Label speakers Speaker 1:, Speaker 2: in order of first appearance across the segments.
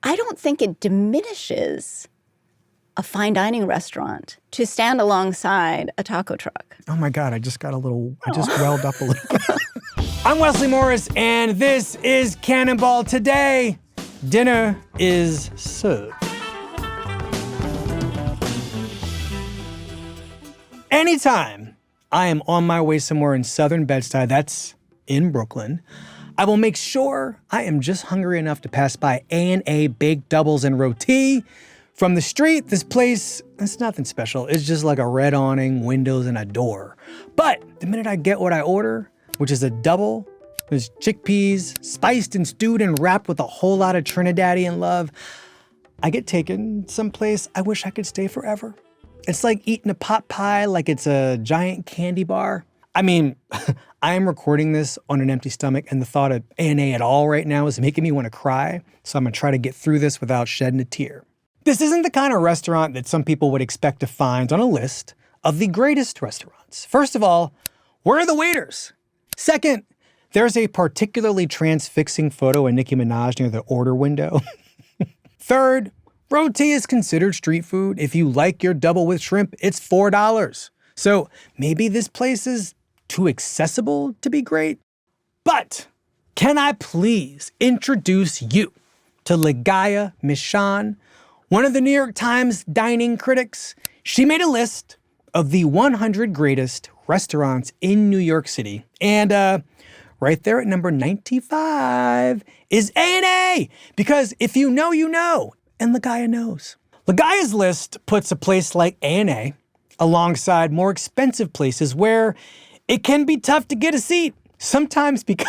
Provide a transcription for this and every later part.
Speaker 1: I don't think it diminishes a fine dining restaurant to stand alongside a taco truck.
Speaker 2: Oh my God, I just welled up a little. I'm Wesley Morris, and this is Cannonball. Today, dinner is served. Anytime I am on my way somewhere in southern Bed-Stuy, that's in Brooklyn, I will make sure I am just hungry enough to pass by A&A Baked Doubles and Roti. From the street, this place, it's nothing special. It's just like a red awning, windows, and a door. But the minute I get what I order, which is a double, there's chickpeas, spiced and stewed and wrapped with a whole lot of Trinidadian love, I get taken someplace I wish I could stay forever. It's like eating a pot pie like it's a giant candy bar. I mean, I am recording this on an empty stomach, and the thought of A&A at all right now is making me want to cry, so I'm gonna try to get through this without shedding a tear. This isn't the kind of restaurant that some people would expect to find on a list of the greatest restaurants. First of all, where are the waiters? Second, there's a particularly transfixing photo of Nicki Minaj near the order window. Third, roti is considered street food. If you like your double with shrimp, it's $4. So maybe this place is too accessible to be great. But can I please introduce you to Ligaya Mishan, one of the New York Times dining critics? She made a list of the 100 greatest restaurants in New York City. And right there at number 95 is A&A. Because if you know, you know. And Ligaya knows. Ligaya's list puts a place like A&A alongside more expensive places where it can be tough to get a seat. Sometimes because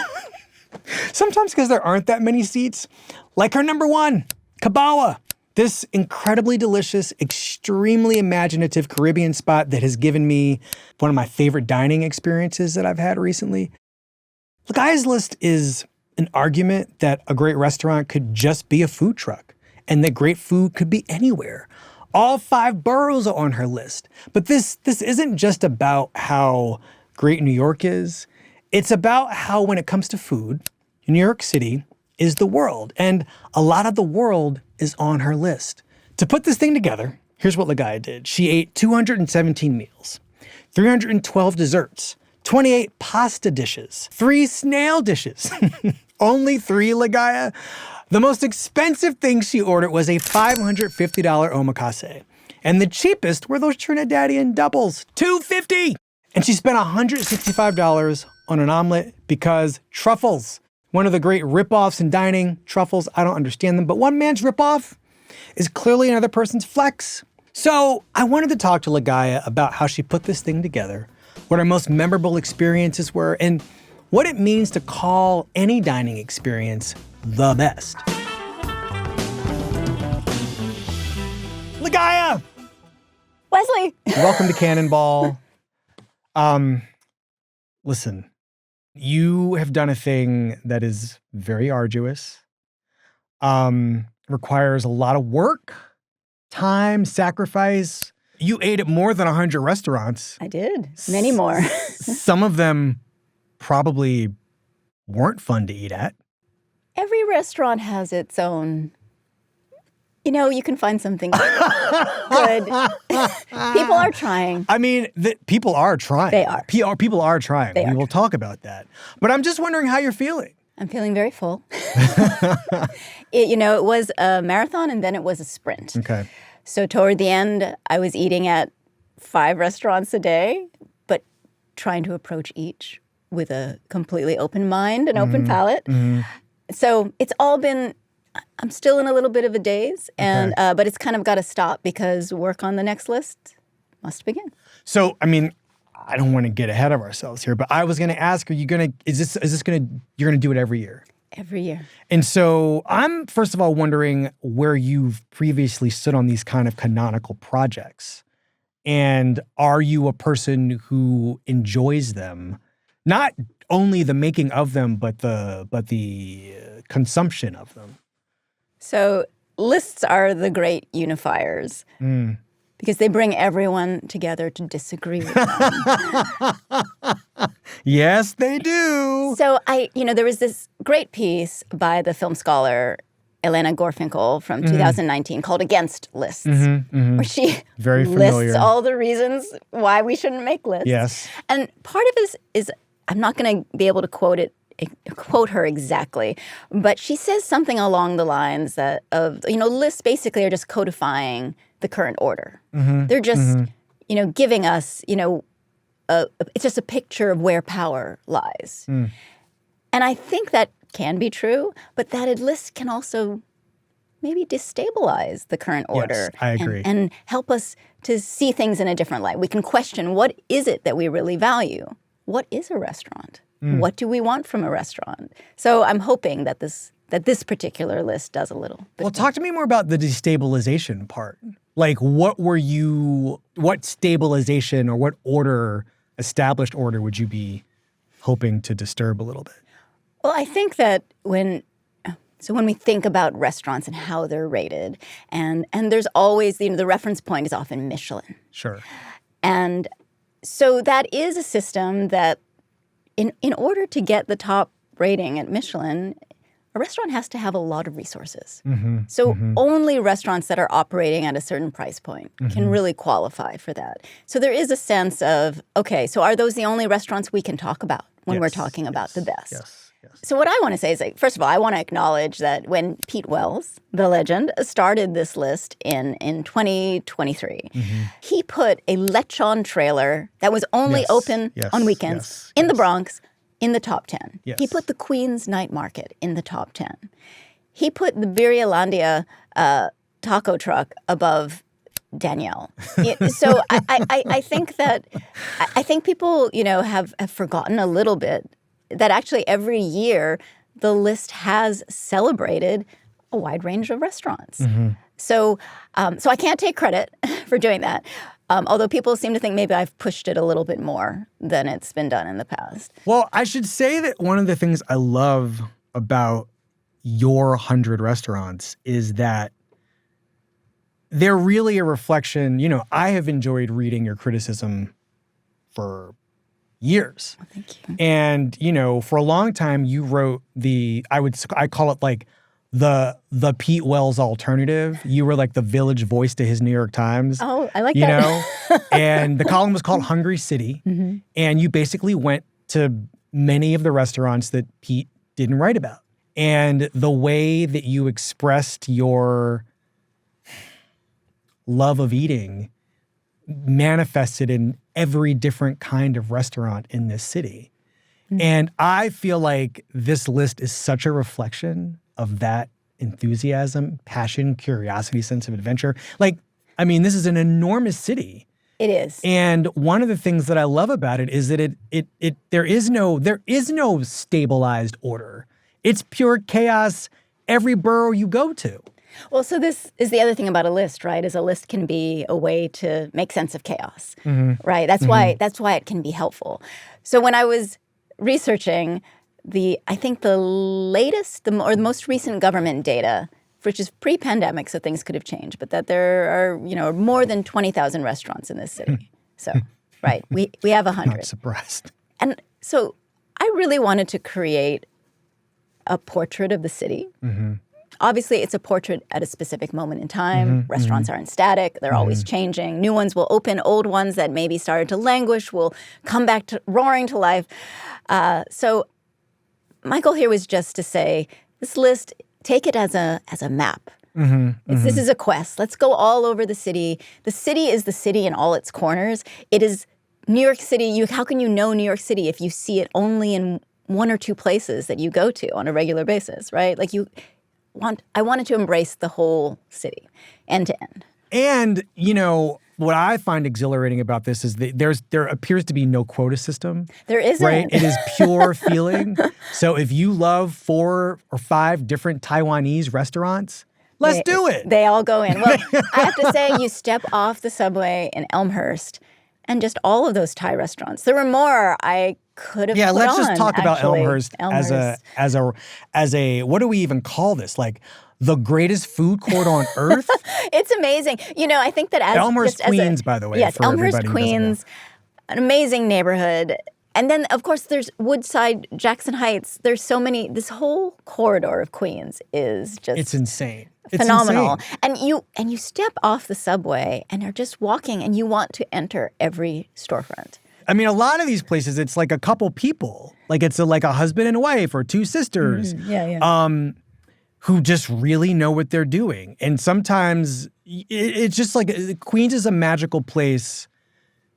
Speaker 2: there aren't that many seats. Like her number one, Kabawa. This incredibly delicious, extremely imaginative Caribbean spot that has given me one of my favorite dining experiences that I've had recently. Ligaya's list is an argument that a great restaurant could just be a food truck, and that great food could be anywhere. All 5 boroughs are on her list. But this isn't just about how great New York is. It's about how, when it comes to food, New York City is the world, and a lot of the world is on her list. To put this thing together, here's what Ligaya did. She ate 217 meals, 312 desserts, 28 pasta dishes, 3 snail dishes. Only 3, Ligaya? The most expensive thing she ordered was a $550 omakase. And the cheapest were those Trinidadian doubles, $250. And she spent $165 on an omelet because truffles, one of the great ripoffs in dining, truffles, I don't understand them, but one man's ripoff is clearly another person's flex. So I wanted to talk to Ligaya about how she put this thing together, what her most memorable experiences were, and what it means to call any dining experience the best. Ligaya!
Speaker 1: Wesley!
Speaker 2: Welcome to Cannonball. Listen, you have done a thing that is very arduous, requires a lot of work, time, sacrifice. You ate at more than 100 restaurants.
Speaker 1: I did. Many more.
Speaker 2: Some of them probably weren't fun to eat at.
Speaker 1: Every restaurant has its own. You know, you can find something good. People are trying.
Speaker 2: I mean, people are trying.
Speaker 1: They are.
Speaker 2: People are trying. We will talk about that. But I'm just wondering how you're feeling.
Speaker 1: I'm feeling very full. It was a marathon and then it was a sprint.
Speaker 2: Okay.
Speaker 1: So toward the end, I was eating at 5 restaurants a day, but trying to approach each with a completely open mind and open palate. Mm-hmm. So it's all been, I'm still in a little bit of a daze, and but it's kind of got to stop because work on the next list must begin.
Speaker 2: So, I mean, I don't want to get ahead of ourselves here, but I was going to ask, you're going to do it every year?
Speaker 1: Every year.
Speaker 2: And so I'm, first of all, wondering where you've previously stood on these kind of canonical projects. And are you a person who enjoys them? Not only the making of them, but the consumption of them.
Speaker 1: So lists are the great unifiers because they bring everyone together to disagree with them.
Speaker 2: Yes, they do.
Speaker 1: So there was this great piece by the film scholar Elena Gorfinkel from 2019 called Against Lists, where she
Speaker 2: Very familiar.
Speaker 1: lists all the reasons why we shouldn't make lists.
Speaker 2: Yes.
Speaker 1: And part of it is I'm not going to be able to quote her exactly, but she says something along the lines of lists basically are just codifying the current order. They're just giving us it's just a picture of where power lies. And I think that can be true, but that a list can also maybe destabilize the current order.
Speaker 2: Yes, I agree.
Speaker 1: And help us to see things in a different light. We can question, what is it that we really value? What is a restaurant? What do we want from a restaurant? So I'm hoping that this particular list does a little bit.
Speaker 2: Well, talk to me more about the destabilization part. Like, what stabilization or what established order would you be hoping to disturb a little bit?
Speaker 1: Well, I think that when we think about restaurants and how they're rated, and there's always, the reference point is often Michelin.
Speaker 2: Sure.
Speaker 1: And so that is a system that in order to get the top rating at Michelin, a restaurant has to have a lot of resources. So only restaurants that are operating at a certain price point can really qualify for that. So there is a sense of, okay, so are those the only restaurants we can talk about when we're talking about the best?
Speaker 2: Yes.
Speaker 1: So what I want to say is, first of all, I want to acknowledge that when Pete Wells, the legend, started this list in 2023, he put a lechon trailer that was only open on weekends in the Bronx in the top 10.
Speaker 2: Yes.
Speaker 1: He put the Queen's Night Market in the top 10. He put the Birria-Landia taco truck above Danielle. So I think people, have forgotten a little bit that actually every year the list has celebrated a wide range of restaurants. So I can't take credit for doing that. Although people seem to think maybe I've pushed it a little bit more than it's been done in the past.
Speaker 2: Well, I should say that one of the things I love about your 100 restaurants is that they're really a reflection. I have enjoyed reading your criticism for years.
Speaker 1: Well, thank you.
Speaker 2: And, for a long time you wrote I call it like the Pete Wells alternative. You were like the Village voice to his New York Times.
Speaker 1: Oh, I like that.
Speaker 2: And the column was called Hungry City. And you basically went to many of the restaurants that Pete didn't write about. And the way that you expressed your love of eating manifested in every different kind of restaurant in this city. And I feel like this list is such a reflection of that enthusiasm, passion, curiosity, sense of adventure. This is an enormous city.
Speaker 1: It is.
Speaker 2: And one of the things that I love about it is that there is no stabilized order. It's pure chaos every borough you go to.
Speaker 1: Well, so this is the other thing about a list, right? Is a list can be a way to make sense of chaos, right? That's why it can be helpful. So when I was researching I think the latest, or the most recent government data, which is pre-pandemic, so things could have changed, but that there are more than 20,000 restaurants in this city. So, right, we have 100.
Speaker 2: Not surprised.
Speaker 1: And so I really wanted to create a portrait of the city. Obviously, it's a portrait at a specific moment in time. Restaurants aren't static. They're always changing. New ones will open. Old ones that maybe started to languish will come back roaring to life. So my goal here was just to say, this list, take it as a map. This is a quest. Let's go all over the city. The city is the city in all its corners. It is New York City. How can you know New York City if you see it only in one or two places that you go to on a regular basis, right? I wanted to embrace the whole city, end to end.
Speaker 2: And, what I find exhilarating about this is that there appears to be no quota system.
Speaker 1: There isn't.
Speaker 2: Right? It is pure feeling. So if you love 4 or 5 different Taiwanese restaurants, let's do it.
Speaker 1: They all go in. Well, I have to say, you step off the subway in Elmhurst, and just all of those Thai restaurants. There were more I could have.
Speaker 2: Yeah,
Speaker 1: put
Speaker 2: let's just
Speaker 1: on,
Speaker 2: talk about
Speaker 1: actually.
Speaker 2: Elmhurst as a what do we even call this? Like the greatest food court on earth?
Speaker 1: It's amazing. I think that
Speaker 2: Elmhurst, Queens, by the way.
Speaker 1: Yes,
Speaker 2: for
Speaker 1: Elmhurst,
Speaker 2: everybody who doesn't know.
Speaker 1: Queens, an amazing neighborhood. And then, of course, there's Woodside, Jackson Heights. There's so many. This whole corridor of Queens is just
Speaker 2: It's insane.
Speaker 1: phenomenal.
Speaker 2: It's insane.
Speaker 1: And you step off the subway and are just walking and you want to enter every storefront.
Speaker 2: I mean, a lot of these places, it's like a couple people. Like it's like a husband and wife or two sisters. Who just really know what they're doing. And sometimes it's just like Queens is a magical place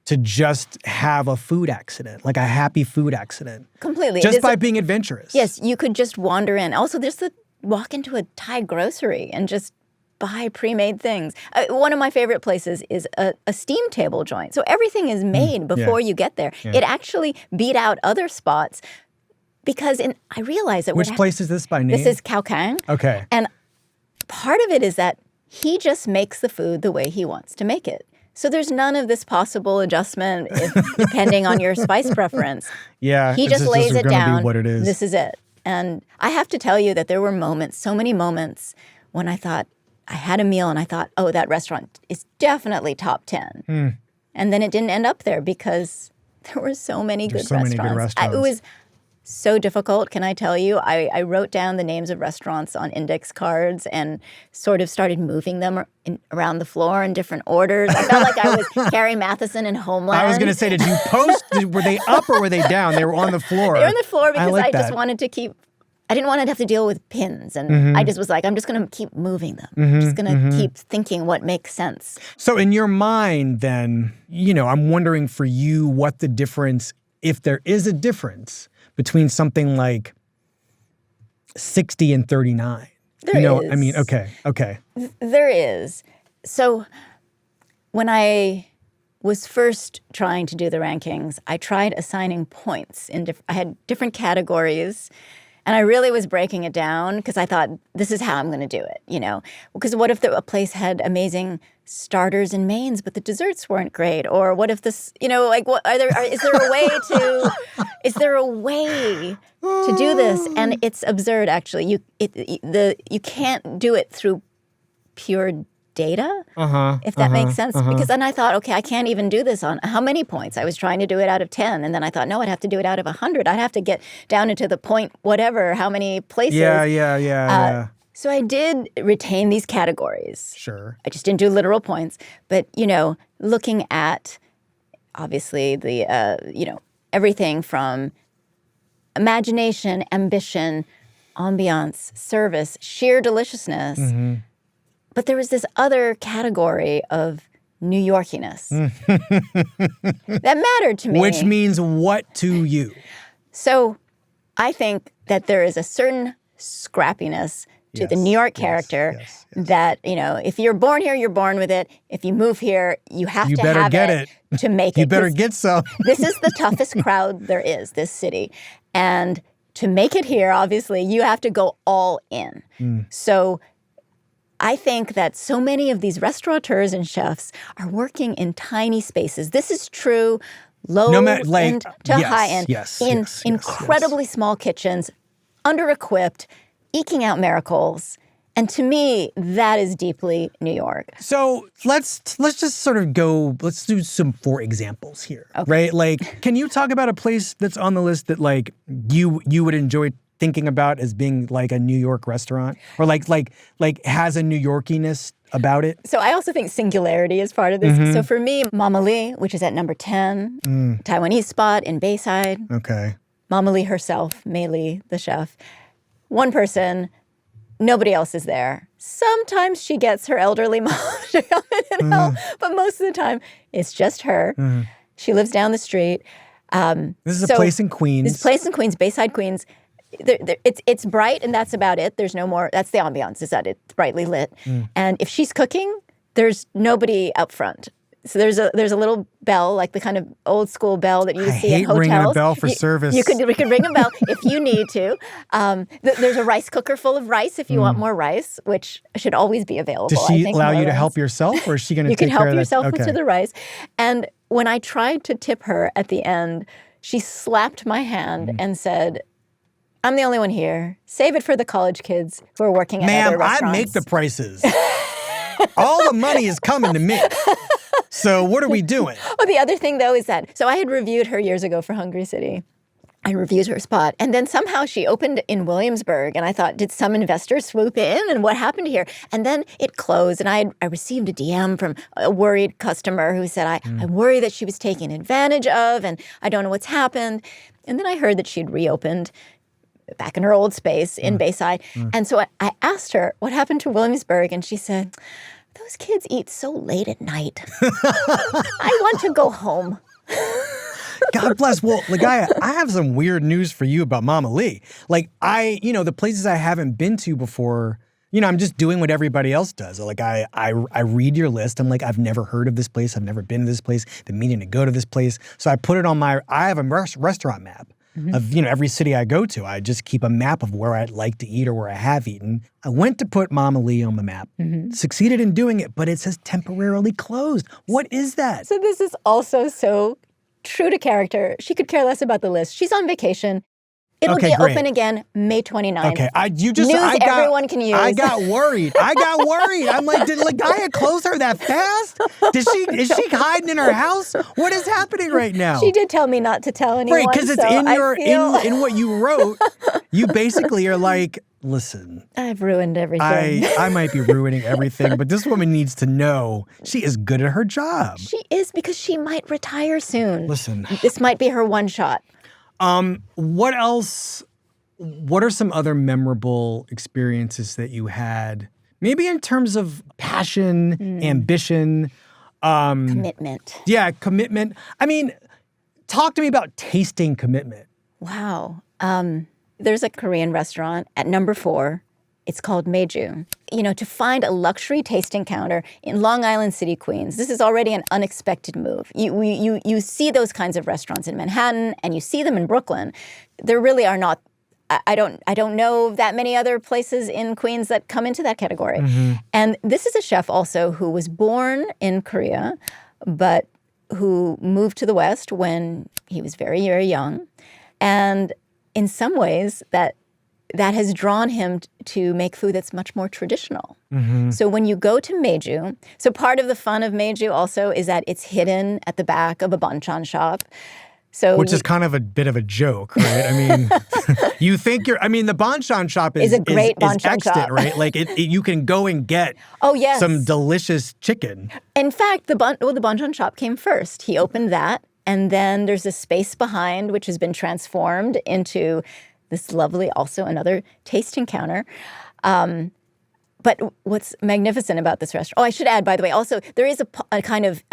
Speaker 2: to just have a food accident, like a happy food accident.
Speaker 1: Completely.
Speaker 2: Just by being adventurous.
Speaker 1: Yes, you could just wander in. Also, there's the walk into a Thai grocery and just buy pre-made things. One of my favorite places is a steam table joint. So everything is made before you get there. Yeah. It actually beat out other spots. Because I realize that
Speaker 2: which place is this by name?
Speaker 1: This is Khao Kang.
Speaker 2: Okay.
Speaker 1: And part of it is that he just makes the food the way he wants to make it. So there's none of this possible adjustment depending on your spice preference.
Speaker 2: Yeah.
Speaker 1: He just lays it down.
Speaker 2: Be what it is.
Speaker 1: This is it. And I have to tell you that there were moments, so many moments, when I thought, I had a meal and I thought, oh, that restaurant is definitely top 10. And then it didn't end up there because there were so many good restaurants.
Speaker 2: Many good restaurants.
Speaker 1: It was so difficult, can I tell you? I wrote down the names of restaurants on index cards and sort of started moving them around the floor in different orders. I felt like I was Carrie Matheson in Homeland.
Speaker 2: I was going to say, did you post? Were they up or were they down? They were on the floor.
Speaker 1: They were on the floor because I just wanted to keep... I didn't want to have to deal with pins. And I just was like, I'm just going to keep moving them. I'm just going to keep thinking what makes sense.
Speaker 2: So in your mind then, I'm wondering for you what the difference, if there is a difference, between something like 60 and 39.
Speaker 1: There is.
Speaker 2: I mean, okay.
Speaker 1: There is. So when I was first trying to do the rankings, I tried assigning points. I had different categories, and I really was breaking it down because I thought, this is how I'm going to do it, Because what if a place had amazing starters and mains, but the desserts weren't great? Or what if this, is there a way to do this? And it's absurd, actually. You can't do it through pure data, if that makes sense. Because then I thought, okay, I can't even do this on how many points? I was trying to do it out of 10. And then I thought, no, I'd have to do it out of 100. I'd have to get down into the point whatever, how many places.
Speaker 2: Yeah.
Speaker 1: So I did retain these categories.
Speaker 2: Sure.
Speaker 1: I just didn't do literal points. But, looking at, obviously, the, everything from imagination, ambition, ambiance, service, sheer deliciousness. But there was this other category of New Yorkiness that mattered to me.
Speaker 2: Which means what to you?
Speaker 1: So I think that there is a certain scrappiness to the New York character that, if you're born here, you're born with it. If you move here, you have to have it to make it.
Speaker 2: You better get some.
Speaker 1: This is the toughest crowd there is, this city. And to make it here, obviously, you have to go all in. So I think that so many of these restaurateurs and chefs are working in tiny spaces. This is true low-end to high-end, in incredibly small kitchens, under-equipped, eking out miracles. And to me, that is deeply New York.
Speaker 2: So let's just sort of let's do some for examples here, right? Like, can you talk about a place that's on the list that like you would enjoy thinking about as being like a New York restaurant, or like has a New Yorkiness about it?
Speaker 1: So I also think singularity is part of this. So for me, Mama Lee, which is at number 10, Taiwanese spot in Bayside.
Speaker 2: Okay.
Speaker 1: Mama Lee herself, Mei Lee, the chef. One person, nobody else is there. Sometimes she gets her elderly mom to come in and help, but most of the time it's just her. She lives down the street.
Speaker 2: This is a place in Queens.
Speaker 1: This place in Queens, Bayside, Queens. It's bright, and that's about it. There's no more. That's the ambiance, is that it's brightly lit. And if she's cooking, there's nobody up front. So there's a little bell, like the kind of old school bell that you see in hotels.
Speaker 2: I hate ringing a bell for service.
Speaker 1: We could ring a bell if you need to. There's a rice cooker full of rice if you want more rice, which should always be available.
Speaker 2: Does she allow you to help yourself, or is she going to take care of that?
Speaker 1: You can help yourself to the rice. And when I tried to tip her at the end, she slapped my hand and said, I'm the only one here. Save it for the college kids who are working at other restaurants.
Speaker 2: Ma'am, I make the prices. All the money is coming to me. So what are we doing?
Speaker 1: Oh, the other thing, though, is that, so I had reviewed her years ago for Hungry City. I reviewed her spot. And then somehow she opened in Williamsburg. And I thought, did some investor swoop in? And what happened here? And then it closed. And I received a DM from a worried customer who said, I worry that she was taken advantage of. And I don't know what's happened. And then I heard that she'd reopened back in her old space in Bayside. And so I asked her, what happened to Williamsburg? And she said, those kids eat so late at night. I want to go home.
Speaker 2: God bless. Well, Ligaya, I have some weird news for you about Mama Lee. Like the places I haven't been to before, I'm just doing what everybody else does. Like I read your list. I'm like, I've never heard of this place. I've never been to this place. Been meaning to go to this place. So I put it on I have a restaurant map of, every city I go to. I just keep a map of where I'd like to eat or where I have eaten. I went to put Mama Lee on the map, succeeded in doing it, but it says temporarily closed. What is that?
Speaker 1: So this is also so true to character. She could care less about the list. She's on vacation. It'll be open again May 29th.
Speaker 2: Okay,
Speaker 1: everyone can use.
Speaker 2: I got worried. I'm like, did Ligaya close her that fast? Is she hiding in her house? What is happening right now?
Speaker 1: She did tell me not to tell anyone.
Speaker 2: Right, because it's in what you wrote. You basically are like, listen,
Speaker 1: I've ruined everything.
Speaker 2: I might be ruining everything, but this woman needs to know she is good at her job.
Speaker 1: She is, because she might retire soon.
Speaker 2: Listen.
Speaker 1: This might be her one shot.
Speaker 2: What else? What are some other memorable experiences that you had? Maybe in terms of passion, ambition,
Speaker 1: commitment.
Speaker 2: Yeah, commitment. I mean, talk to me about tasting commitment.
Speaker 1: Wow. There's a Korean restaurant at number 4. It's called Meju. To find a luxury tasting counter in Long Island City, Queens, this is already an unexpected move. You see those kinds of restaurants in Manhattan, and you see them in Brooklyn. There really are not. I don't know that many other places in Queens that come into that category. And this is a chef also who was born in Korea, but who moved to the West when he was very, very young, and in some ways that has drawn him to make food that's much more traditional. So when you go to Meju, so part of the fun of Meju also is that it's hidden at the back of a banchan shop. Which is
Speaker 2: kind of a bit of a joke, right? I mean, you think the banchan shop is
Speaker 1: a great banchan
Speaker 2: extant,
Speaker 1: shop.
Speaker 2: right? Like you can go and get some delicious chicken.
Speaker 1: In fact, the banchan shop came first. He opened that, and then there's a space behind which has been transformed into this lovely, also another tasting counter. But what's magnificent about this restaurant, I should add, by the way, also there is a kind of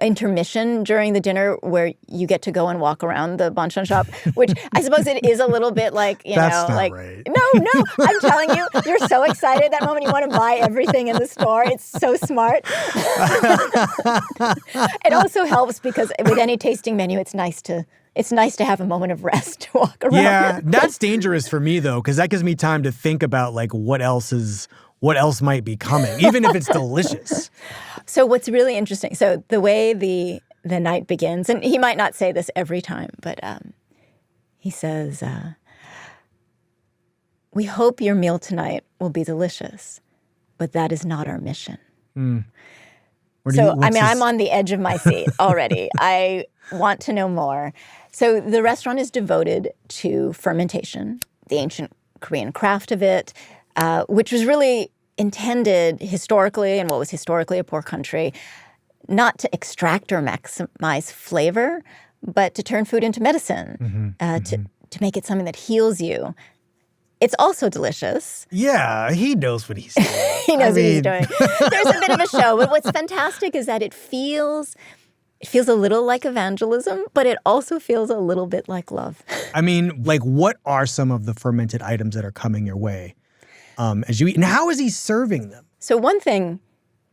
Speaker 1: intermission during the dinner where you get to go and walk around the banchan shop, which I suppose it is a little bit like,
Speaker 2: That's not right.
Speaker 1: No, I'm telling you, you're so excited that moment you want to buy everything in the store. It's so smart. It also helps because with any tasting menu, it's nice to have a moment of rest to walk around.
Speaker 2: Yeah, that's dangerous for me though, because that gives me time to think about like what else might be coming, even if it's delicious.
Speaker 1: So what's really interesting, so the way the night begins, and he might not say this every time, but he says, we hope your meal tonight will be delicious, but that is not our mission. I'm on the edge of my seat already. I want to know more. So the restaurant is devoted to fermentation, the ancient Korean craft of it, which was really intended historically, in what was historically a poor country, not to extract or maximize flavor, but to turn food into medicine, to make it something that heals you. It's also delicious.
Speaker 2: Yeah, he knows what he's doing.
Speaker 1: He knows what he's doing. There's a bit of a show, but what's fantastic is that it feels a little like evangelism, but it also feels a little bit like love.
Speaker 2: I mean, like, what are some of the fermented items that are coming your way as you eat? And how is he serving them?
Speaker 1: So one thing,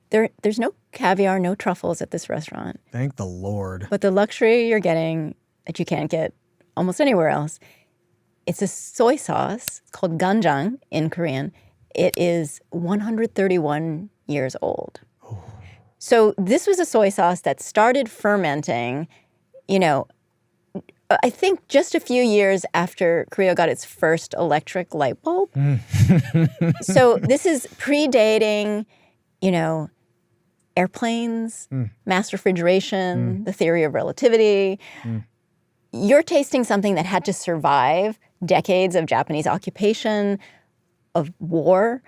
Speaker 1: there's no caviar, no truffles at this restaurant.
Speaker 2: Thank the Lord.
Speaker 1: But the luxury you're getting that you can't get almost anywhere else, it's a soy sauce called ganjang in Korean. It is 131 years old. Oh. So this was a soy sauce that started fermenting, I think just a few years after Korea got its first electric light bulb. So this is predating, airplanes, mass refrigeration, the theory of relativity. You're tasting something that had to survive decades of Japanese occupation, of war.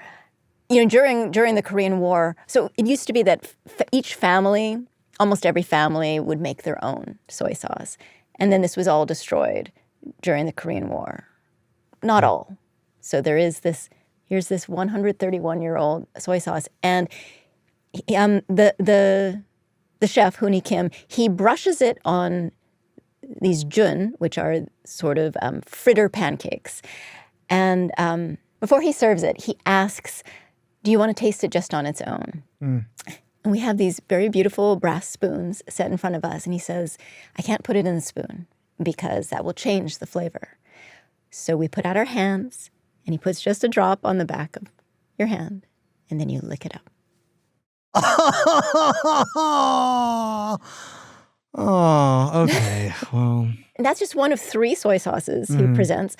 Speaker 1: You know, during the Korean War, so it used to be that each family, almost every family, would make their own soy sauce. And then this was all destroyed during the Korean War. Not all. So here's this 131-year-old soy sauce. And the chef, Hooni Kim, he brushes it on these jun, which are sort of fritter pancakes. And before he serves it, he asks, do you want to taste it just on its own? And we have these very beautiful brass spoons set in front of us. And he says, I can't put it in the spoon because that will change the flavor. So we put out our hands, and he puts just a drop on the back of your hand, and then you lick it up.
Speaker 2: Oh, okay. Well,
Speaker 1: And that's just one of 3 soy sauces he presents.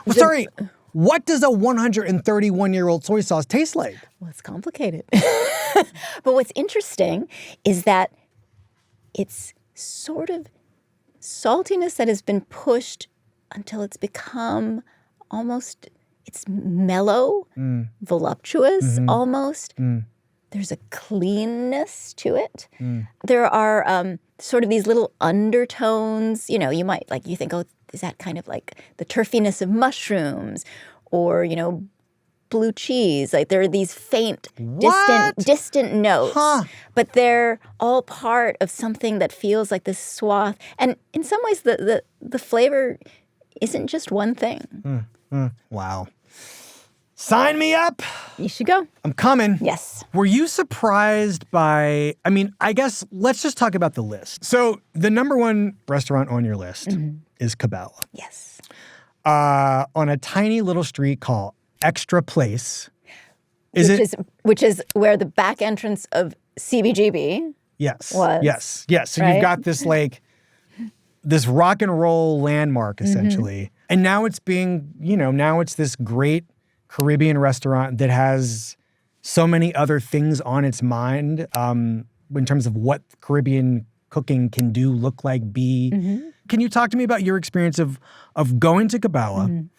Speaker 2: Sorry, what does a 131-year-old soy sauce taste like?
Speaker 1: Well, it's complicated. But what's interesting is that it's sort of saltiness that has been pushed until it's become almost, it's mellow, voluptuous almost. There's a cleanness to it. There are sort of these little undertones. You know, you think, oh, is that kind of like the turfiness of mushrooms or, you know, blue cheese? Like there are these faint, distant notes. But they're all part of something that feels like this swath. And in some ways, the flavor isn't just one thing.
Speaker 2: Wow. Sign me up.
Speaker 1: You should go.
Speaker 2: I'm coming.
Speaker 1: Yes.
Speaker 2: Were you surprised by, I guess, let's just talk about the list. So the number 1 restaurant on your list is Kabawa.
Speaker 1: Yes.
Speaker 2: On a tiny little street called Extra Place.
Speaker 1: Which is where the back entrance of CBGB
Speaker 2: Yes.
Speaker 1: was.
Speaker 2: Yes. So you've got this this rock and roll landmark essentially. And now it's now it's this great Caribbean restaurant that has so many other things on its mind in terms of what Caribbean cooking can do, look like, be. Can you talk to me about your experience of going to Kabawa?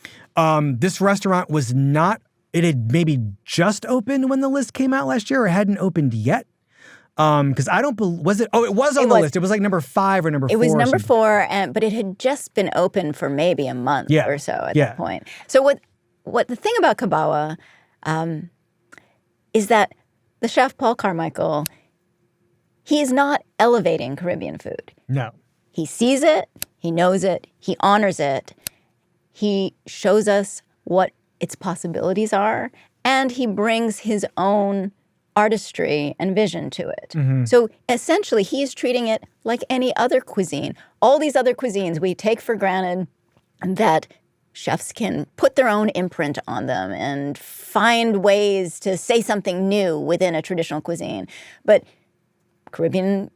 Speaker 2: This restaurant was not, it had maybe just opened when the list came out last year or hadn't opened yet? Because I don't believe, was it? Oh, it was on the list. It was like number 5 or number 4.
Speaker 1: It was number 4, but it had just been open for maybe a month or so at that point. So what the thing about Kabawa is that the chef, Paul Carmichael, he is not elevating Caribbean food.
Speaker 2: No.
Speaker 1: He sees it, he knows it, he honors it, he shows us what its possibilities are, and he brings his own artistry and vision to it. So essentially, he is treating it like any other cuisine. All these other cuisines we take for granted that chefs can put their own imprint on them and find ways to say something new within a traditional cuisine. But Caribbean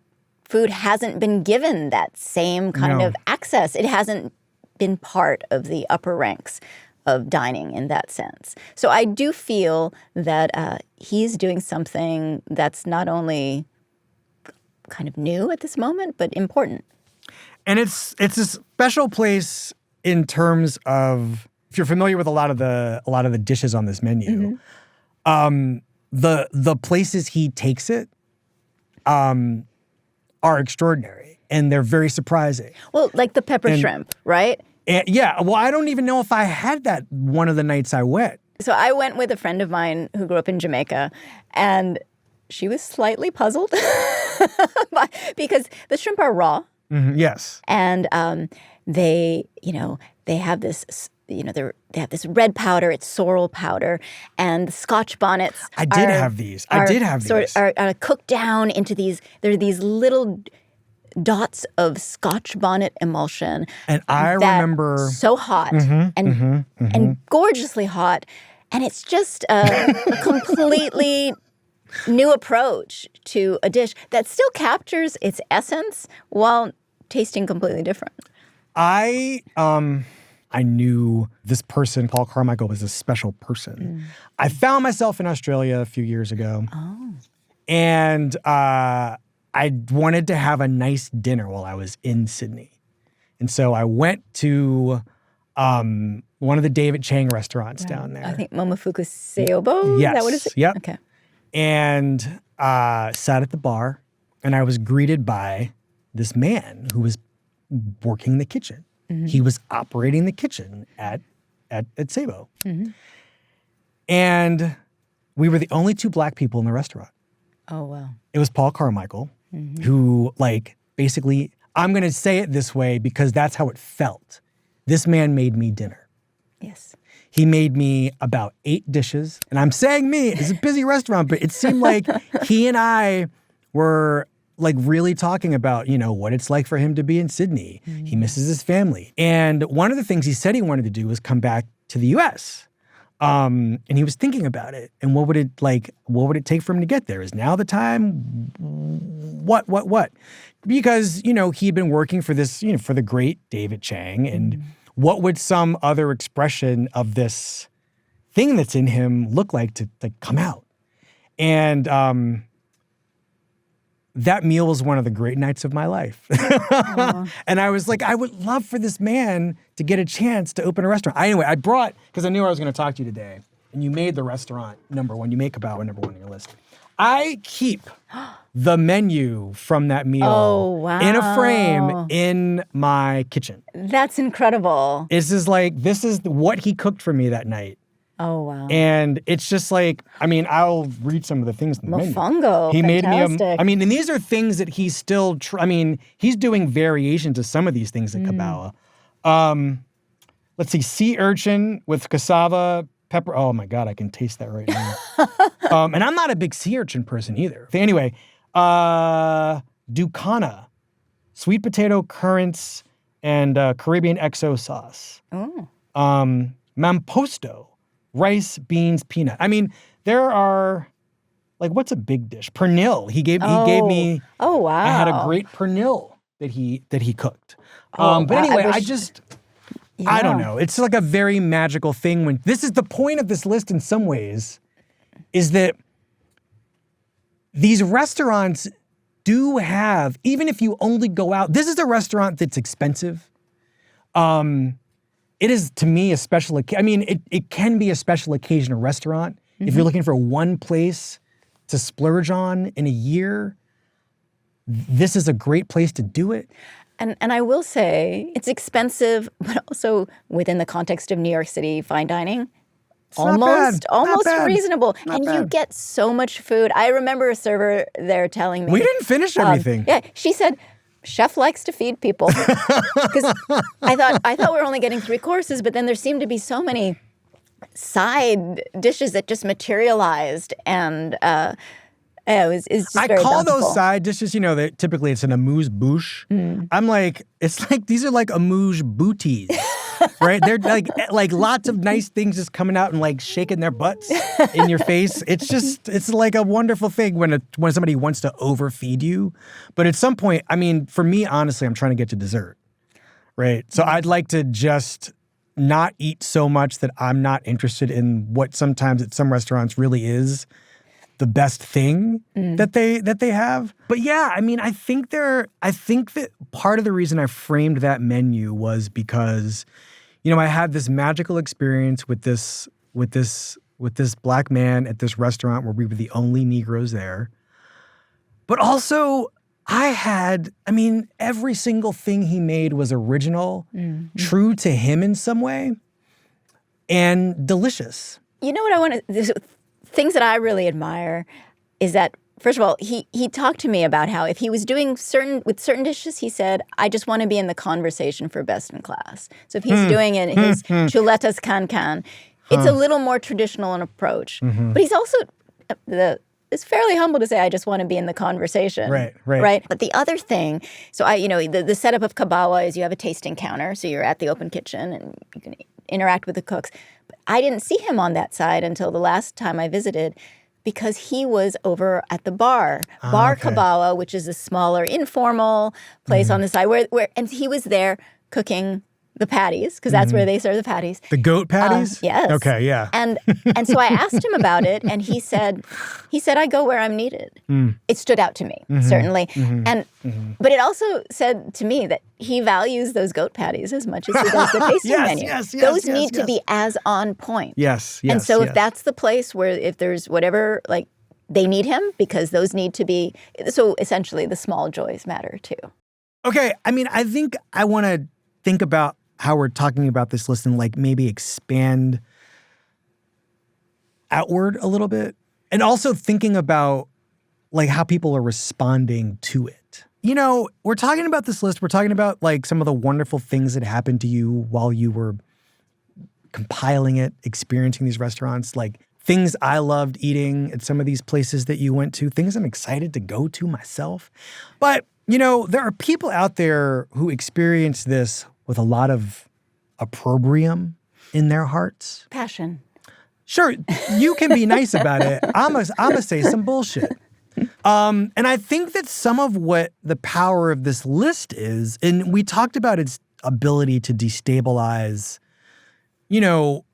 Speaker 1: food hasn't been given that same kind of access. It hasn't been part of the upper ranks of dining in that sense. So I do feel that he's doing something that's not only kind of new at this moment, but important.
Speaker 2: And it's a special place in terms of, if you're familiar with a lot of the dishes on this menu, the places he takes it are extraordinary and they're very surprising.
Speaker 1: Well, like the pepper shrimp, right?
Speaker 2: Yeah. Well, I don't even know if I had that one of the nights I went.
Speaker 1: So I went with a friend of mine who grew up in Jamaica, and she was slightly puzzled because the shrimp are raw.
Speaker 2: Yes.
Speaker 1: And they have this, they have this red powder. It's sorrel powder, and the Scotch bonnets.
Speaker 2: I did have these.
Speaker 1: Are cooked down into these. There are these little dots of Scotch bonnet emulsion.
Speaker 2: And I remember
Speaker 1: so hot and gorgeously hot, and it's just a completely new approach to a dish that still captures its essence while tasting completely different.
Speaker 2: I knew this person, Paul Carmichael, was a special person. I found myself in Australia a few years ago. And I wanted to have a nice dinner while I was in Sydney. And so I went to one of the David Chang restaurants down there.
Speaker 1: I think Momofuku Seobo?
Speaker 2: Yes.
Speaker 1: Is that what it is?
Speaker 2: Yep.
Speaker 1: Okay.
Speaker 2: And sat at the bar, and I was greeted by this man who was working the kitchen. Mm-hmm. He was operating the kitchen at Seibo. Mm-hmm. And we were the only two black people in the restaurant.
Speaker 1: Oh, wow.
Speaker 2: It was Paul Carmichael, who, like, basically, I'm going to say it this way because that's how it felt. This man made me dinner.
Speaker 1: Yes.
Speaker 2: He made me about 8 dishes. And I'm saying me, it's a busy restaurant, but it seemed like he and I were like really talking about, you know, what it's like for him to be in Sydney. Mm-hmm. He misses his family. And one of the things he said he wanted to do was come back to the US. And he was thinking about it. And what would it take for him to get there? Is now the time? What? Because, you know, he'd been working for this, you know, for the great David Chang. And what would some other expression of this thing that's in him look like to come out? And that meal was one of the great nights of my life. And I was like, I would love for this man to get a chance to open a restaurant. Anyway, I brought, because I knew I was going to talk to you today, and you made the restaurant number 1. You make Kabawa number 1 on your list. I keep the menu from that meal in a frame in my kitchen.
Speaker 1: That's incredible.
Speaker 2: This is what he cooked for me that night.
Speaker 1: Oh, wow.
Speaker 2: And it's just like, I mean, I'll read some of the things in the menu.
Speaker 1: Mofongo,
Speaker 2: He
Speaker 1: fantastic.
Speaker 2: made me, and these are things that he's still, he's doing variations of some of these things at Kabawa. Let's see, sea urchin with cassava, pepper. Oh my God, I can taste that right now. And I'm not a big sea urchin person either. Anyway, ducana, sweet potato, currants, and Caribbean XO sauce.
Speaker 1: Oh.
Speaker 2: Mamposto, rice, beans, peanut. I mean, there are, like, what's a big dish? Pernil. He gave me.
Speaker 1: Oh, wow.
Speaker 2: I had a great pernil that he cooked. But anyway, I don't know. It's like a very magical thing when this is the point of this list in some ways, is that these restaurants do have, even if you only go out, this is a restaurant that's expensive. It is, to me, a special occasion. I mean, it can be a special occasion, a restaurant. If you're looking for one place to splurge on in a year, this is a great place to do it.
Speaker 1: And I will say, it's expensive, but also within the context of New York City fine dining, almost reasonable. You get so much food. I remember a server there telling me.
Speaker 2: We didn't finish everything.
Speaker 1: Yeah, she said, chef likes to feed people. Because I thought we were only getting 3 courses, but then there seemed to be so many side dishes that just materialized, and it's just very bountiful. I call
Speaker 2: those side dishes, you know, that typically it's an amuse-bouche. I'm like, it's like, these are like amuse-bouties, right? They're like lots of nice things just coming out and like shaking their butts in your face. It's like a wonderful thing when somebody wants to overfeed you. But at some point, I mean, for me, honestly, I'm trying to get to dessert, right? So I'd like to just not eat so much that I'm not interested in what sometimes at some restaurants really is the best thing that they have. But yeah, I mean, I think that part of the reason I framed that menu was because, you know, I had this magical experience with this black man at this restaurant where we were the only Negroes there. But also every single thing he made was original, true to him in some way, and delicious.
Speaker 1: You know what things that I really admire is that, first of all, he talked to me about how if he was doing certain dishes, he said, I just want to be in the conversation for best in class. So if he's doing it, his chuletas can, it's a little more traditional in approach. But he's also is fairly humble to say, I just want to be in the conversation. Right. But the other thing, so the setup of Kabawa is you have a tasting counter, so you're at the open kitchen and you can interact with the cooks. But I didn't see him on that side until the last time I visited, because he was over at the bar Kabawa, which is a smaller, informal place on the side where and he was there cooking the patties, because that's where they serve the patties.
Speaker 2: The goat patties?
Speaker 1: Yes.
Speaker 2: Okay, yeah.
Speaker 1: And so I asked him about it, and he said, I go where I'm needed. It stood out to me, certainly. But it also said to me that he values those goat patties as much as he does the tasting menu. Those need to be as on point.
Speaker 2: Yes.
Speaker 1: And so if that's the place where if there's whatever, like, they need him because those need to be, so essentially the small joys matter too.
Speaker 2: Okay, I mean, I think I want to think about how we're talking about this list and like maybe expand outward a little bit. And also thinking about like how people are responding to it. You know, we're talking about this list. We're talking about like some of the wonderful things that happened to you while you were compiling it, experiencing these restaurants, like things I loved eating at some of these places that you went to, things I'm excited to go to myself. But, you know, there are people out there who experience this with a lot of opprobrium in their hearts.
Speaker 1: Passion.
Speaker 2: Sure, you can be nice about it. I'm gonna say some bullshit. And I think that some of what the power of this list is, and we talked about its ability to destabilize, you know,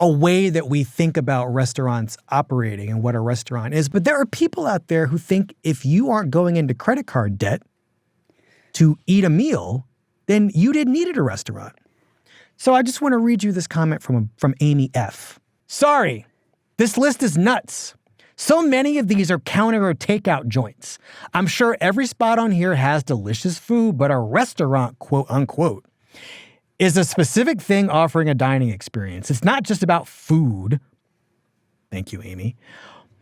Speaker 2: a way that we think about restaurants operating and what a restaurant is. But there are people out there who think if you aren't going into credit card debt to eat a meal, then you didn't eat at a restaurant. So I just want to read you this comment from Amy F. Sorry, this list is nuts. So many of these are counter or takeout joints. I'm sure every spot on here has delicious food, but a restaurant, quote unquote, is a specific thing offering a dining experience. It's not just about food. Thank you, Amy.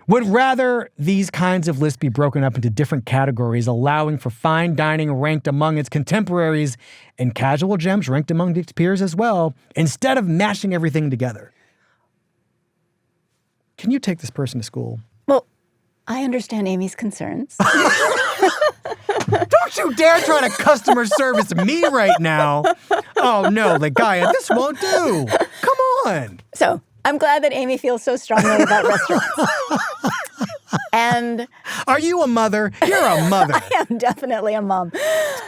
Speaker 2: Would rather these kinds of lists be broken up into different categories, allowing for fine dining ranked among its contemporaries and casual gems ranked among its peers as well, instead of mashing everything together. Can you take this person to school?
Speaker 1: Well, I understand Amy's concerns.
Speaker 2: Don't you dare try to customer service me right now. Oh, no, Ligaya, this won't do. Come on.
Speaker 1: So I'm glad that Amy feels so strongly about restaurants. And
Speaker 2: are you a mother? You're a mother.
Speaker 1: I am definitely a mom.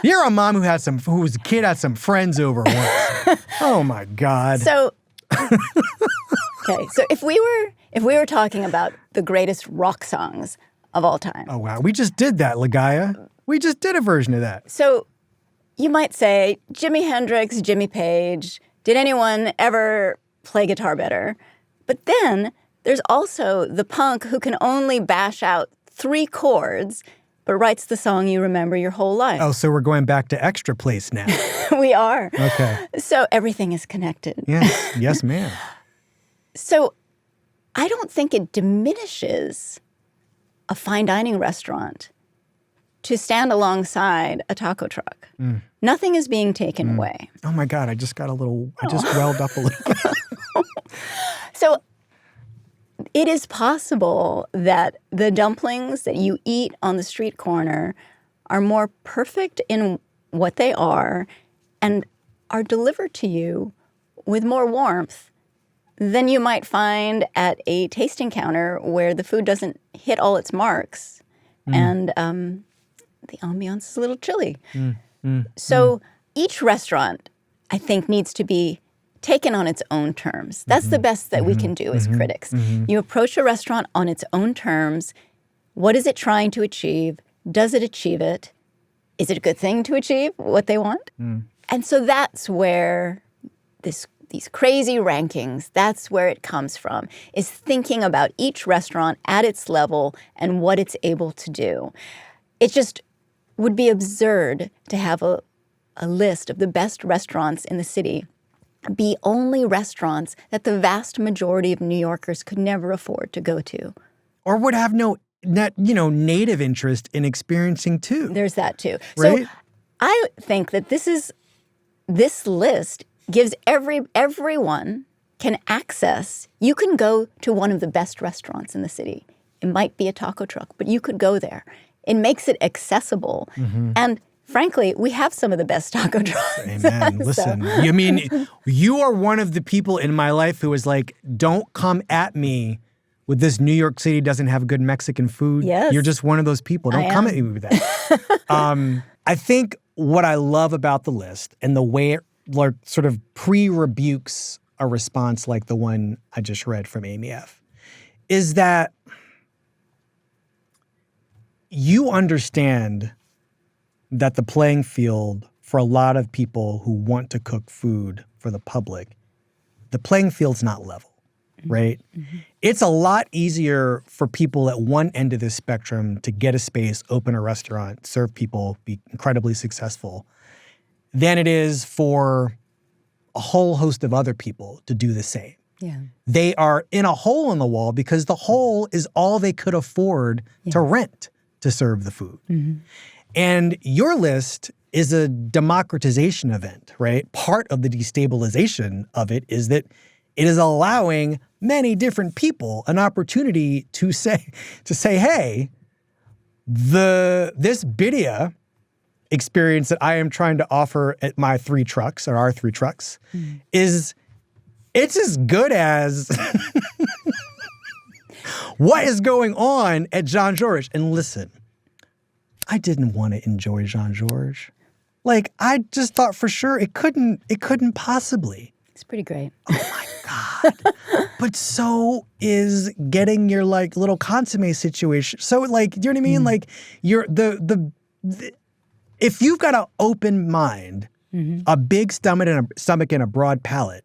Speaker 2: You're a mom whose kid had some friends over once. Oh my God.
Speaker 1: So, okay. So if we were talking about the greatest rock songs of all time.
Speaker 2: Oh wow, we just did that, Ligaya. We just did a version of that.
Speaker 1: So you might say Jimi Hendrix, Jimmy Page. Did anyone ever play guitar better? But then there's also the punk who can only bash out 3 chords, but writes the song you remember your whole life.
Speaker 2: Oh, so we're going back to Extra Place now.
Speaker 1: We are.
Speaker 2: Okay.
Speaker 1: So everything is connected.
Speaker 2: Yes, yes, ma'am.
Speaker 1: So I don't think it diminishes a fine dining restaurant to stand alongside a taco truck. Nothing is being taken away.
Speaker 2: Oh my God, I just welled up a little bit.
Speaker 1: So it is possible that the dumplings that you eat on the street corner are more perfect in what they are and are delivered to you with more warmth than you might find at a tasting counter where the food doesn't hit all its marks and the ambiance is a little chilly. So each restaurant, I think, needs to be taken on its own terms. That's the best that we can do as critics. You approach a restaurant on its own terms. What is it trying to achieve? Does it achieve it? Is it a good thing to achieve what they want? And so that's where these crazy rankings, that's where it comes from, is thinking about each restaurant at its level and what it's able to do. It just would be absurd to have a list of the best restaurants in the city be only restaurants that the vast majority of New Yorkers could never afford to go to.
Speaker 2: Or would have no native interest in experiencing too.
Speaker 1: There's that too.
Speaker 2: Right?
Speaker 1: So I think that this list gives everyone can access. You can go to one of the best restaurants in the city. It might be a taco truck, but you could go there. It makes it accessible. And frankly, we have some of the best taco trucks.
Speaker 2: Amen. Listen, I mean, you are one of the people in my life who is like, don't come at me with this New York City doesn't have good Mexican food.
Speaker 1: Yes.
Speaker 2: You're just one of those people. Don't come at me with that. I think what I love about the list and the way it like, sort of pre-rebukes a response like the one I just read from Amy F. is that you understand that the playing field for a lot of people who want to cook food for the public, the playing field's not level, right? Mm-hmm. It's a lot easier for people at one end of this spectrum to get a space, open a restaurant, serve people, be incredibly successful, than it is for a whole host of other people to do the same.
Speaker 1: Yeah.
Speaker 2: They are in a hole in the wall because the hole is all they could afford to rent to serve the food. Mm-hmm. And your list is a democratization event, right? Part of the destabilization of it is that it is allowing many different people an opportunity to say, hey, this birria experience that I am trying to offer at my 3 trucks or our 3 trucks it's as good as what is going on at Jean-Georges. And listen, I didn't want to enjoy Jean-Georges. Like, I just thought for sure it couldn't possibly.
Speaker 1: It's pretty great.
Speaker 2: Oh my God. But so is getting your like little consommé situation. So like, do you know what I mean? Like you're the if you've got an open mind, a big stomach and a broad palate,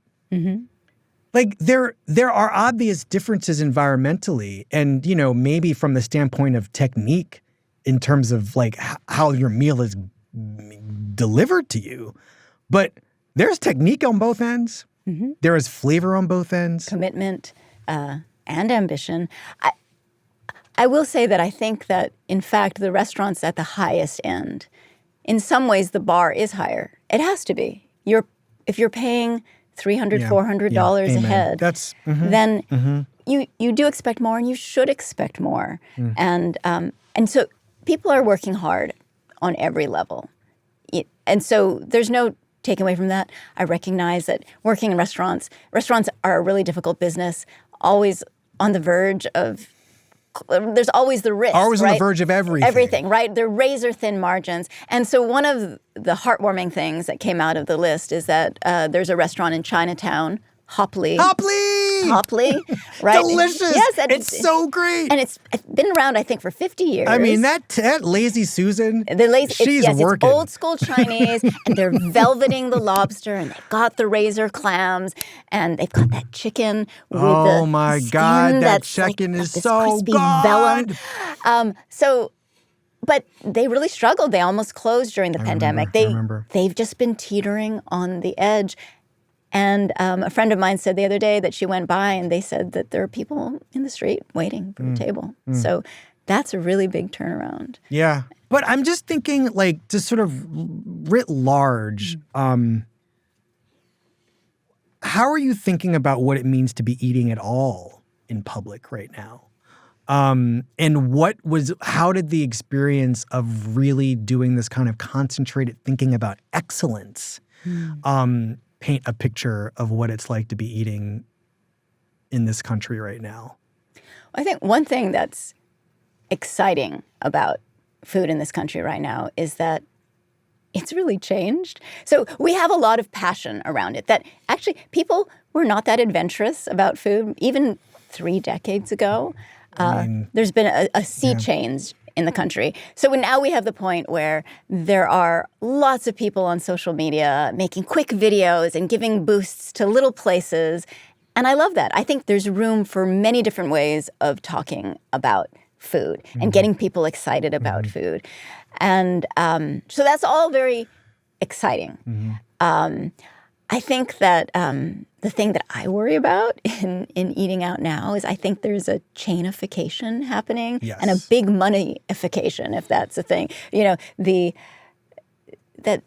Speaker 2: like there are obvious differences environmentally and, you know, maybe from the standpoint of technique in terms of like how your meal is delivered to you. But there's technique on both ends. Mm-hmm. There is flavor on both ends.
Speaker 1: Commitment and ambition. I will say that I think that, in fact, the restaurants at the highest end, in some ways the bar is higher. It has to be. If you're paying $300, $400 a head, then you do expect more and you should expect more. And so people are working hard on every level. And so there's no taking away from that. I recognize that working in restaurants are a really difficult business, always on the verge of, there's always the risk.
Speaker 2: Always
Speaker 1: right?
Speaker 2: on the verge of everything.
Speaker 1: Everything, right? They're razor thin margins. And so one of the heartwarming things that came out of the list is that there's a restaurant in Chinatown, Hopley, right?
Speaker 2: Delicious.
Speaker 1: Yes,
Speaker 2: it's so great.
Speaker 1: And it's been around, I think, for 50 years.
Speaker 2: I mean, that Lazy Susan, she's working.
Speaker 1: It's old school Chinese, and they're velveting the lobster, and they've got the razor clams, and they've got that chicken with
Speaker 2: oh my God, that chicken is so good.
Speaker 1: Vellum. But they really struggled. They almost closed during the pandemic.
Speaker 2: I remember.
Speaker 1: They've just been teetering on the edge. And a friend of mine said the other day that she went by and they said that there are people in the street waiting for the table. So that's a really big turnaround.
Speaker 2: Yeah. But I'm just thinking, like, just sort of writ large, how are you thinking about what it means to be eating at all in public right now? And how did the experience of really doing this kind of concentrated thinking about excellence paint a picture of what it's like to be eating in this country right now?
Speaker 1: I think one thing that's exciting about food in this country right now is that it's really changed. So we have a lot of passion around it, that actually people were not that adventurous about food even 3 decades ago. There's been a sea change in the country. So now we have the point where there are lots of people on social media making quick videos and giving boosts to little places. And I love that. I think there's room for many different ways of talking about food and getting people excited about food. And so that's all very exciting. I think that the thing that I worry about in eating out now is I think there's a chainification happening and a big money-ification, if that's a thing. You know, that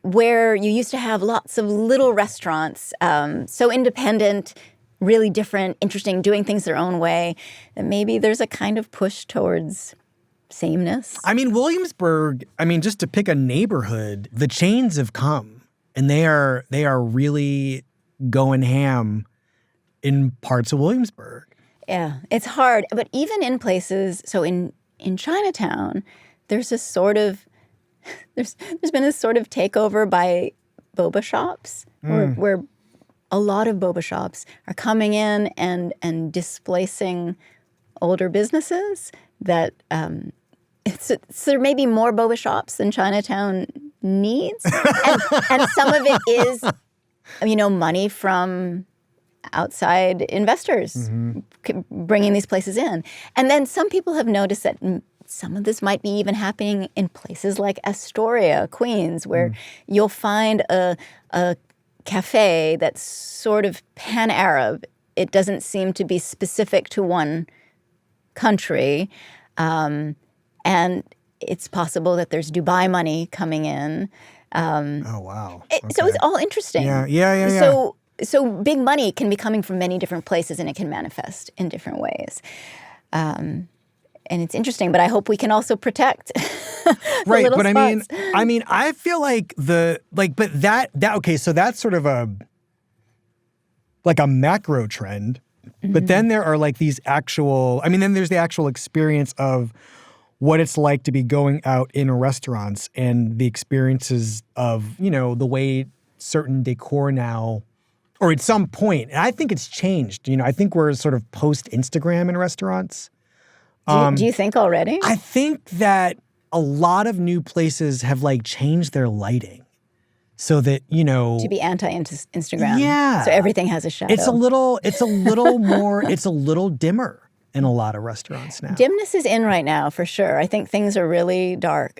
Speaker 1: where you used to have lots of little restaurants, so independent, really different, interesting, doing things their own way, that maybe there's a kind of push towards sameness.
Speaker 2: I mean, Williamsburg, just to pick a neighborhood, the chains have come. And they are really going ham in parts of Williamsburg.
Speaker 1: Yeah, it's hard. But even in places, so in Chinatown, there's a sort of there's been a sort of takeover by boba shops where a lot of boba shops are coming in and displacing older businesses that so there may be more boba shops than Chinatown needs. And some of it is, money from outside investors bringing these places in. And then some people have noticed that some of this might be even happening in places like Astoria, Queens, where you'll find a cafe that's sort of pan-Arab. It doesn't seem to be specific to one country. And it's possible that there's Dubai money coming in.
Speaker 2: Oh, wow. Okay.
Speaker 1: So it's all interesting.
Speaker 2: Yeah.
Speaker 1: So big money can be coming from many different places, and it can manifest in different ways. And it's interesting, but I hope we can also protect
Speaker 2: right. But
Speaker 1: spots.
Speaker 2: I feel like okay, so that's sort of a macro trend. But then there are like these then there's the actual experience of what it's like to be going out in restaurants and the experiences of, the way certain decor now, or at some point, and I think it's changed. I think we're sort of post-Instagram in restaurants.
Speaker 1: Do you think already?
Speaker 2: I think that a lot of new places have changed their lighting so that,
Speaker 1: to be anti-Instagram.
Speaker 2: Yeah.
Speaker 1: So everything has a shadow.
Speaker 2: It's a little more, it's a little dimmer in a lot of restaurants now.
Speaker 1: Dimness is in right now, for sure. I think things are really dark.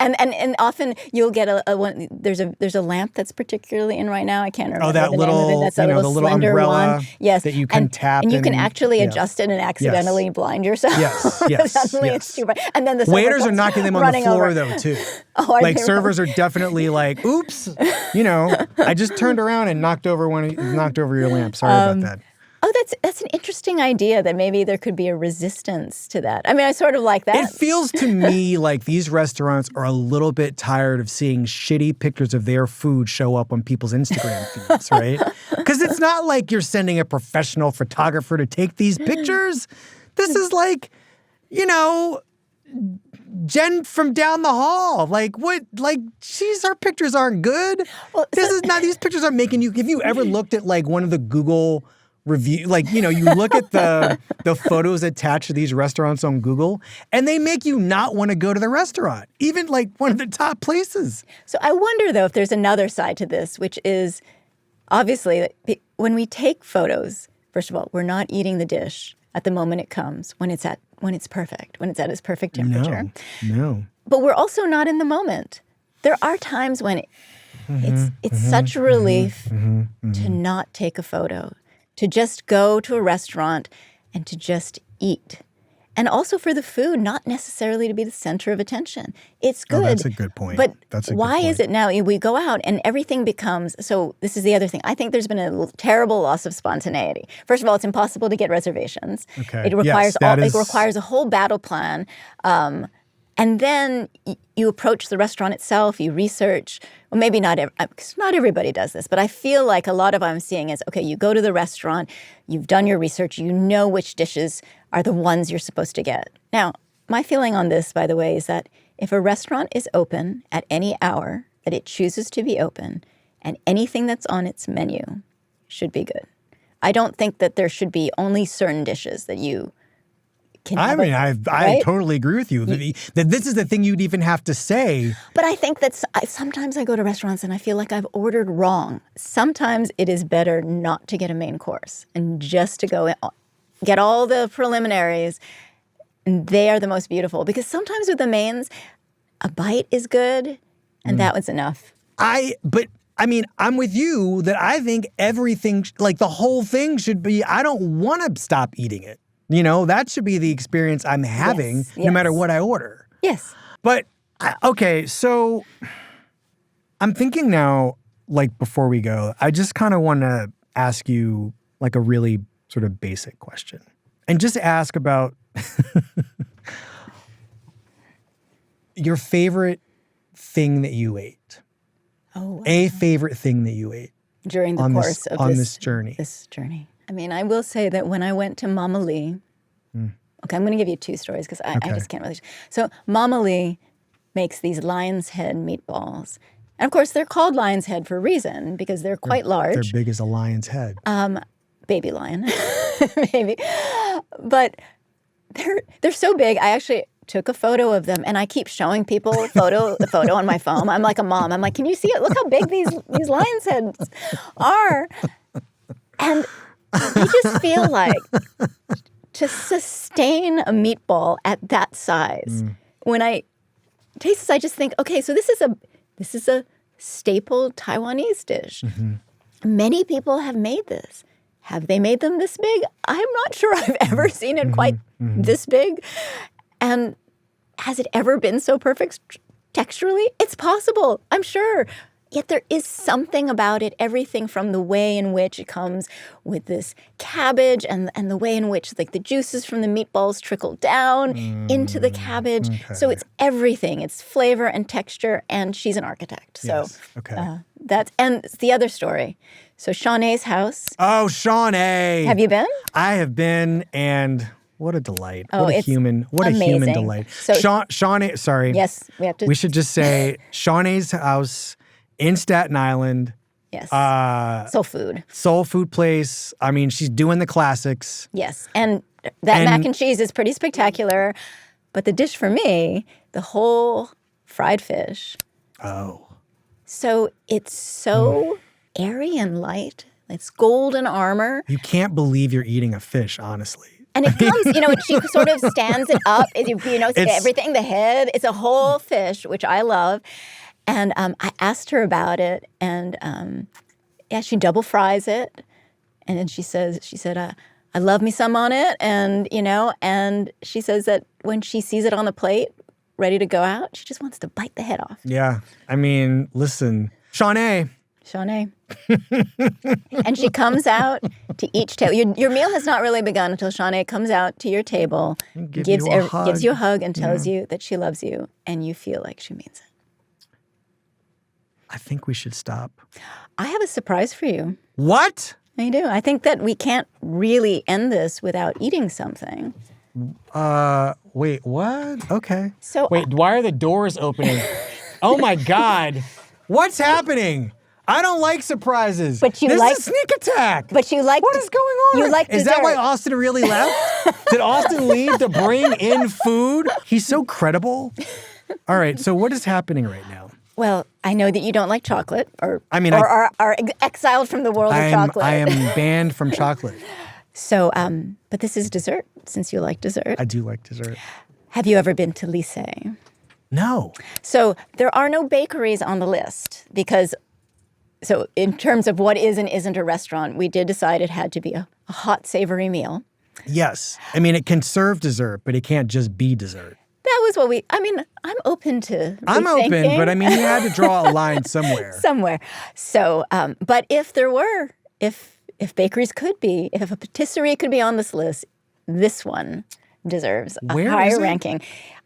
Speaker 1: and often you'll get one. There's a lamp that's particularly in right now. I can't remember
Speaker 2: that
Speaker 1: the
Speaker 2: little,
Speaker 1: name of it. That's a little
Speaker 2: the little
Speaker 1: slender
Speaker 2: umbrella
Speaker 1: one. Yes.
Speaker 2: that you can tap.
Speaker 1: And you can actually adjust it and accidentally blind yourself.
Speaker 2: Yes.
Speaker 1: Suddenly it's too bright. And then the
Speaker 2: waiters are knocking them on the floor though too. Servers are definitely oops, I just turned around and knocked over your lamp. Sorry about that.
Speaker 1: Oh, that's an interesting idea that maybe there could be a resistance to that. I sort of like that.
Speaker 2: It feels to me like these restaurants are a little bit tired of seeing shitty pictures of their food show up on people's Instagram feeds, right? Because it's not like you're sending a professional photographer to take these pictures. This is Jen from down the hall. What? Our pictures aren't good. Well, these pictures are making you, have you ever looked at one of the Google review, you look at the photos attached to these restaurants on Google, and they make you not want to go to the restaurant, even one of the top places.
Speaker 1: So I wonder, though, if there's another side to this, which is obviously when we take photos, first of all, we're not eating the dish at the moment it comes, when it's perfect, when it's at its perfect temperature.
Speaker 2: No.
Speaker 1: But we're also not in the moment. There are times when it's such a relief to not take a photo, to just go to a restaurant and to just eat. And also for the food, not necessarily to be the center of attention. It's good.
Speaker 2: Oh, that's a good point.
Speaker 1: But why is it now we go out and everything becomes, so this is the other thing. I think there's been a terrible loss of spontaneity. First of all, it's impossible to get reservations.
Speaker 2: Okay.
Speaker 1: It requires it requires a whole battle plan. And then you approach the restaurant itself, you research. Well, maybe not everybody does this, but I feel like a lot of what I'm seeing is, okay, you go to the restaurant, you've done your research, you know which dishes are the ones you're supposed to get. Now, my feeling on this, by the way, is that if a restaurant is open at any hour that it chooses to be open, and anything that's on its menu should be good. I don't think that there should be only certain dishes that you I
Speaker 2: totally agree with you. That this is the thing you'd even have to say.
Speaker 1: But I think that sometimes I go to restaurants and I feel like I've ordered wrong. Sometimes it is better not to get a main course and just to go get all the preliminaries. And they are the most beautiful. Because sometimes with the mains, a bite is good and that was enough. I'm with you that I think everything, the whole thing should be, I don't want to stop eating it. That should be the experience I'm having no matter what I order. Yes.
Speaker 2: But, okay, so I'm thinking now, before we go, I just kind of want to ask you, a really sort of basic question. And just ask about your favorite thing that you ate.
Speaker 1: Oh, wow.
Speaker 2: A favorite thing that you ate.
Speaker 1: During the course of
Speaker 2: this journey.
Speaker 1: This journey. I will say that when I went to Mama Lee, okay, I'm going to give you two stories because I just can't really. So Mama Lee makes these lion's head meatballs. And of course, they're called lion's head for a reason because they're quite large.
Speaker 2: They're big as a lion's head.
Speaker 1: Baby lion, maybe. But they're so big. I actually took a photo of them, and I keep showing people the photo on my phone. I'm like a mom. I'm like, can you see it? Look how big these lion's heads are. And they just feel like to sustain a meatball at that size. When I taste this, I just think, okay, so this is a staple Taiwanese dish. Many people have made this. Have they made them this big? I'm not sure I've ever seen it quite this big. And has it ever been so perfect texturally? It's possible, I'm sure. Yet there is something about it, everything from the way in which it comes with this cabbage and the way in which like the juices from the meatballs trickle down into the cabbage.
Speaker 2: Okay.
Speaker 1: So it's everything. It's flavor and texture, and she's an architect. So
Speaker 2: Yes. Okay.
Speaker 1: and it's the other story. So Shawnee's house.
Speaker 2: Oh, Shawnee.
Speaker 1: Have you been?
Speaker 2: I have been, and what a delight.
Speaker 1: Oh,
Speaker 2: what a
Speaker 1: it's
Speaker 2: human
Speaker 1: amazing.
Speaker 2: delight.
Speaker 1: So-
Speaker 2: Shawnee, sorry.
Speaker 1: Yes, we have to.
Speaker 2: We should just say Shawnee's house in Staten Island.
Speaker 1: Yes.
Speaker 2: Soul food place. I mean, she's doing the classics.
Speaker 1: Yes. And that mac and cheese is pretty spectacular. But the dish for me, the whole fried fish.
Speaker 2: Oh.
Speaker 1: So it's so airy and light. It's golden armor.
Speaker 2: You can't believe you're eating a fish, honestly.
Speaker 1: And it comes, she sort of stands it up. Everything, the head. It's a whole fish, which I love. And I asked her about it, and she double fries it, and then she said, I love me some on it, and she says that when she sees it on the plate, ready to go out, she just wants to bite the head off.
Speaker 2: Yeah, I mean, listen, Shawnee.
Speaker 1: And she comes out to each table. Your meal has not really begun until Shawnee comes out to your table, gives you a hug, and tells you that she loves you, and you feel like she means it.
Speaker 2: I think we should stop.
Speaker 1: I have a surprise for you.
Speaker 2: What?
Speaker 1: I do. I think that we can't really end this without eating something.
Speaker 2: Wait, what? Okay.
Speaker 1: So
Speaker 2: wait, why are the doors opening? Oh my God. What's happening? I don't like surprises.
Speaker 1: But you
Speaker 2: this
Speaker 1: like
Speaker 2: is a sneak attack.
Speaker 1: But you like
Speaker 2: what is going on?
Speaker 1: You like
Speaker 2: Is
Speaker 1: dessert.
Speaker 2: that why Austin really left? Did Austin leave to bring in food? He's so credible. All right, so what is happening right now?
Speaker 1: Well, I know that you don't like chocolate, or are exiled from the world of chocolate.
Speaker 2: I am banned from chocolate.
Speaker 1: So, but this is dessert, since you like dessert.
Speaker 2: I do like dessert.
Speaker 1: Have you ever been to Lycée?
Speaker 2: No.
Speaker 1: So there are no bakeries on the list because, so in terms of what is and isn't a restaurant, we did decide it had to be a hot, savory meal.
Speaker 2: Yes. I mean, it can serve dessert, but it can't just be dessert.
Speaker 1: That was what I'm open to
Speaker 2: I'm
Speaker 1: rethinking.
Speaker 2: open, but I mean, you had to draw a line somewhere.
Speaker 1: So, but if bakeries could be, if a patisserie could be on this list, this one deserves a higher ranking.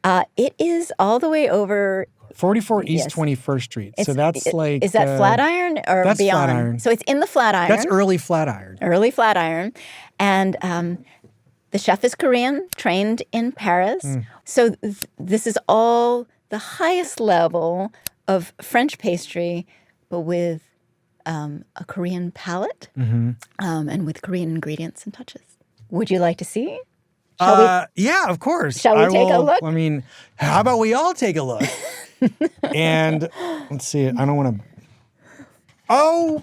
Speaker 1: It is all the way over
Speaker 2: 44 East 21st Street. So that's like...
Speaker 1: Is that Flatiron or
Speaker 2: that's
Speaker 1: beyond?
Speaker 2: Flatiron.
Speaker 1: So it's in the Flatiron.
Speaker 2: That's early Flatiron.
Speaker 1: Early Flatiron. And the chef is Korean, trained in Paris. So this is all the highest level of French pastry, but with a Korean palate and with Korean ingredients and touches. Would you like to see?
Speaker 2: Yeah, of course.
Speaker 1: Shall we take a look?
Speaker 2: I mean, how about we all take a look? And let's see. I don't want to... Oh!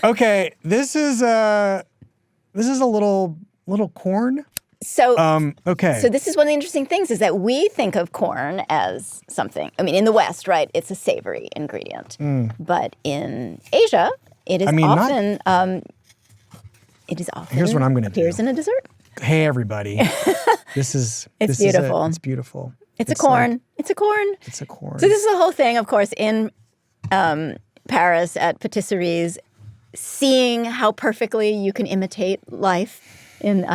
Speaker 2: Okay, this is a little corn.
Speaker 1: So
Speaker 2: okay.
Speaker 1: So this is one of the interesting things is that we think of corn as something. I mean, in the West, right? It's a savory ingredient, but in Asia, it is often. It is often.
Speaker 2: Here's what I'm going to do.
Speaker 1: Appears in a dessert.
Speaker 2: Hey, everybody! It's
Speaker 1: beautiful.
Speaker 2: It's beautiful.
Speaker 1: It's a corn. It's a corn.
Speaker 2: It's a corn.
Speaker 1: So this is the whole thing, of course, in Paris at patisseries, seeing how perfectly you can imitate life in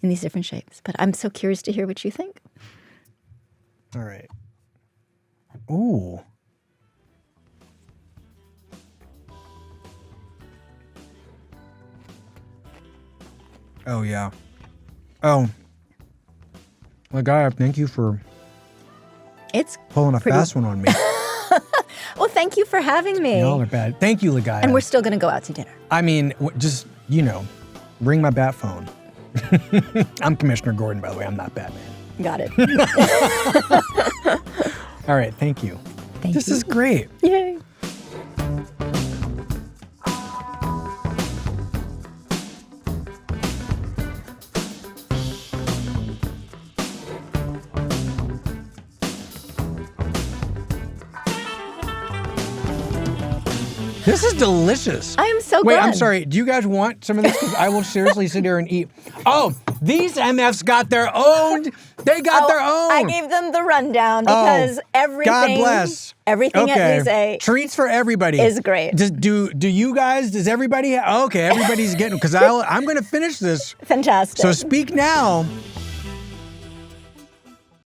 Speaker 1: these different shapes. But I'm so curious to hear what you think.
Speaker 2: All right. Ooh. Oh, yeah. Oh. Ligaya, thank you for
Speaker 1: It's
Speaker 2: pulling a fast one on me.
Speaker 1: well, thank you for having me.
Speaker 2: Y'all are bad. Thank you, Ligaya.
Speaker 1: And we're still going to go out to dinner.
Speaker 2: I mean, just, ring my bat phone. I'm Commissioner Gordon, by the way. I'm not Batman.
Speaker 1: Got it.
Speaker 2: All right, thank you.
Speaker 1: Thank
Speaker 2: This
Speaker 1: you.
Speaker 2: is great.
Speaker 1: Yay.
Speaker 2: This is delicious.
Speaker 1: I am so
Speaker 2: Wait,
Speaker 1: glad.
Speaker 2: I'm sorry. Do you guys want some of this? Because I will seriously sit here and eat. Oh, these MFs got their own. They got their own.
Speaker 1: I gave them the rundown because everything.
Speaker 2: God bless.
Speaker 1: Everything at Lise
Speaker 2: Treats for everybody.
Speaker 1: is great.
Speaker 2: Do you guys? Does everybody? Okay, everybody's getting. Because I'm going to finish this.
Speaker 1: Fantastic.
Speaker 2: So speak now.